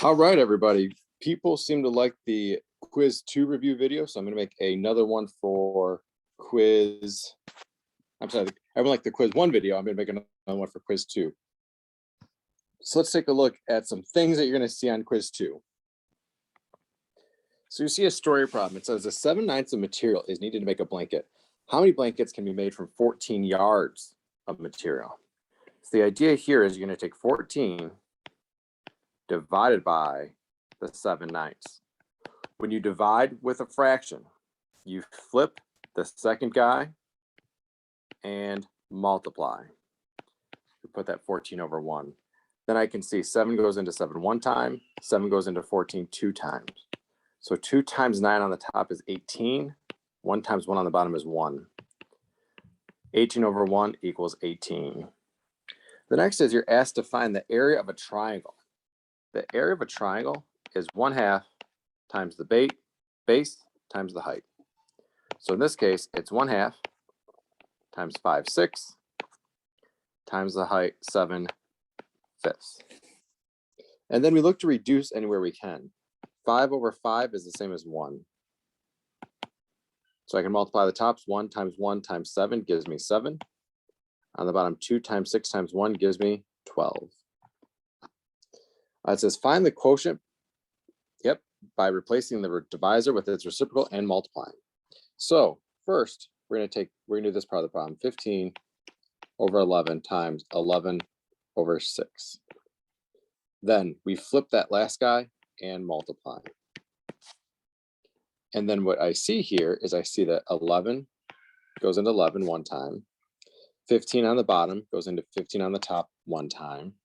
All right, everybody. People seem to like the quiz 2 review video, so I'm going to make another one for quiz. I'm sorry, everyone liked the quiz 1 video. I'm going to make another one for quiz 2. So let's take a look at some things that you're going to see on quiz 2. So you see a story problem. It says a 7/9 of material is needed to make a blanket. How many blankets can be made from 14 yards of material? So the idea here is you're going to take 14 divided by the 7/9. When you divide with a fraction, you flip the second guy and multiply. We put that 14 over 1. Then I can see 7 goes into 7 one time, 7 goes into 14 two times. So 2 times 9 on the top is 18. 1 times 1 on the bottom is 1. 18 over 1 equals 18. The next is you're asked to find the area of a triangle. The area of a triangle is 1/2 times the base times the height. So in this case, it's 1/2 times 5/6 times the height 7/5. And then we look to reduce anywhere we can. 5 over 5 is the same as 1. So I can multiply the tops. 1 times 7 gives me 7. On the bottom, 2 times 6 times 1 gives me 12. It says find the quotient. Yep, by replacing the divisor with its reciprocal and multiplying. So first, we're going to do this part of the problem. 15 over 11 times 11 over 6. Then we flip that last guy and multiply. And then what I see here is I see that 11 goes into 11 one time. 15 on the bottom goes into 15 on the top one time.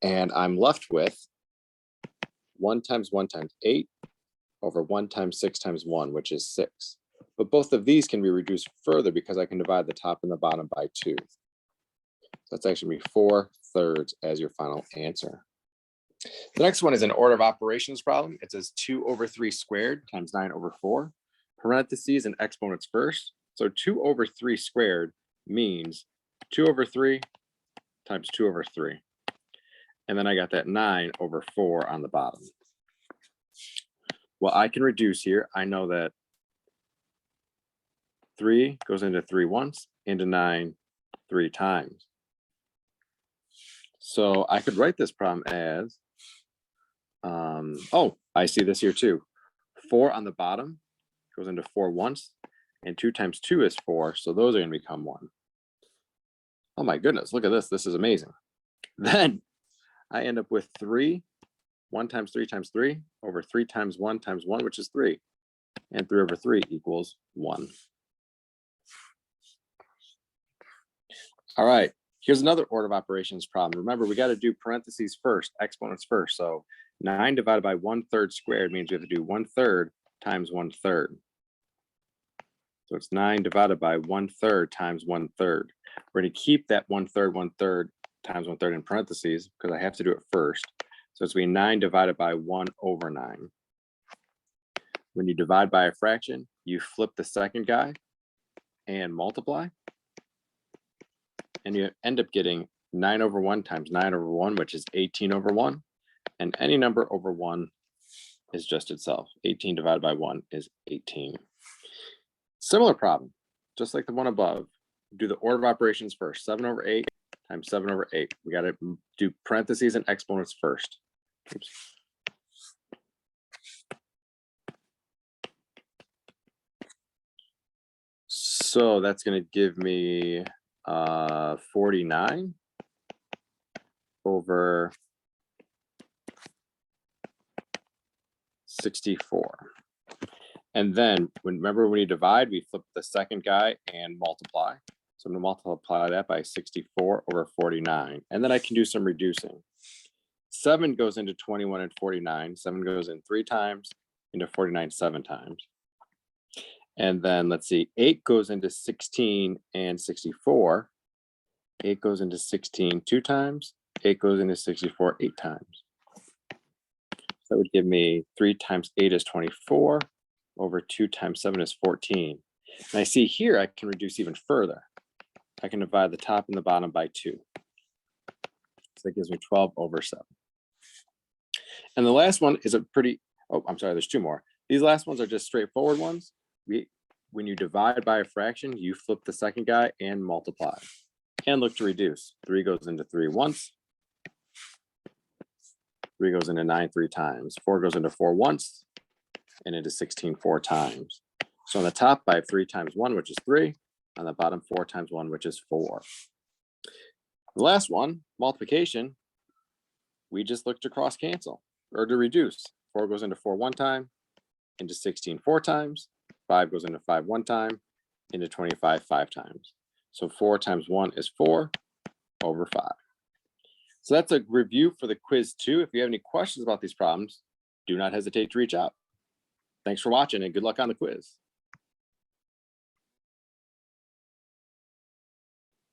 And I'm left with 1 times 1 times 8 over 1 times 6 times 1, which is 6. But both of these can be reduced further because I can divide the top and the bottom by 2. So that's actually 4/3 as your final answer. The next one is an order of operations problem. It says 2 over 3 squared times 9 over 4. Parentheses and exponents first. So 2 over 3 squared means 2 over 3 times 2 over 3. And then I got that 9 over 4 on the bottom. Well, I can reduce here. I know that 3 goes into 3 once, into 9 3 times. So I could write this problem as, I see this here too. 4 on the bottom goes into 4 once, and 2 times 2 is 4. So those are going to become 1. Oh my goodness, look at this. This is amazing. Then I end up with 3, 1 times 3 times 3 over 3 times 1 times 1, which is 3. And 3 over 3 equals 1. All right, here's another order of operations problem. Remember, we got to do parentheses first, exponents first. So 9 divided by 1/3 squared means we have to do 1/3 times 1/3. So it's 9 divided by 1/3 times 1/3. We're going to keep that 1/3, 1/3 times 1/3 in parentheses because I have to do it first. So it's going to be 9 divided by 1 over 9. When you divide by a fraction, you flip the second guy and multiply. And you end up getting 9 over 1 times 9 over 1, which is 18 over 1. And any number over 1 is just itself. 18 divided by 1 is 18. Similar problem, just like the one above. Do the order of operations first. 7 over 8 times 7 over 8. We got to do parentheses and exponents first. Oops. So that's going to give me 49 over 64. And then remember when you divide, we flip the second guy and multiply. So I'm going to multiply that by 64 over 49. And then I can do some reducing. 7 goes into 21 and 49. 7 goes in 3 times, into 49 7 times. And then let's see, 8 goes into 16 and 64. 8 goes into 16 2 times. 8 goes into 64 8 times. So that would give me 3 times 8 is 24 over 2 times 7 is 14. And I see here I can reduce even further. I can divide the top and the bottom by 2. So that gives me 12 over 7. And the last one is a pretty, oh, I'm sorry, there's two more. These last ones are just straightforward ones. When you divide by a fraction, you flip the second guy and multiply. And look to reduce. 3 goes into 3 once. 3 goes into 9 3 times. 4 goes into 4 once. And into 16 4 times. So on the top, I have 3 times 1, which is 3. On the bottom, 4 times 1, which is 4. The last one, multiplication, we just look to cross cancel or to reduce. 4 goes into 4 one time, into 16 4 times. 5 goes into 5 one time, into 25 5 times. So 4 times 1 is 4 over 5. So that's a review for the quiz 2. If you have any questions about these problems, do not hesitate to reach out. Thanks for watching and good luck on the quiz.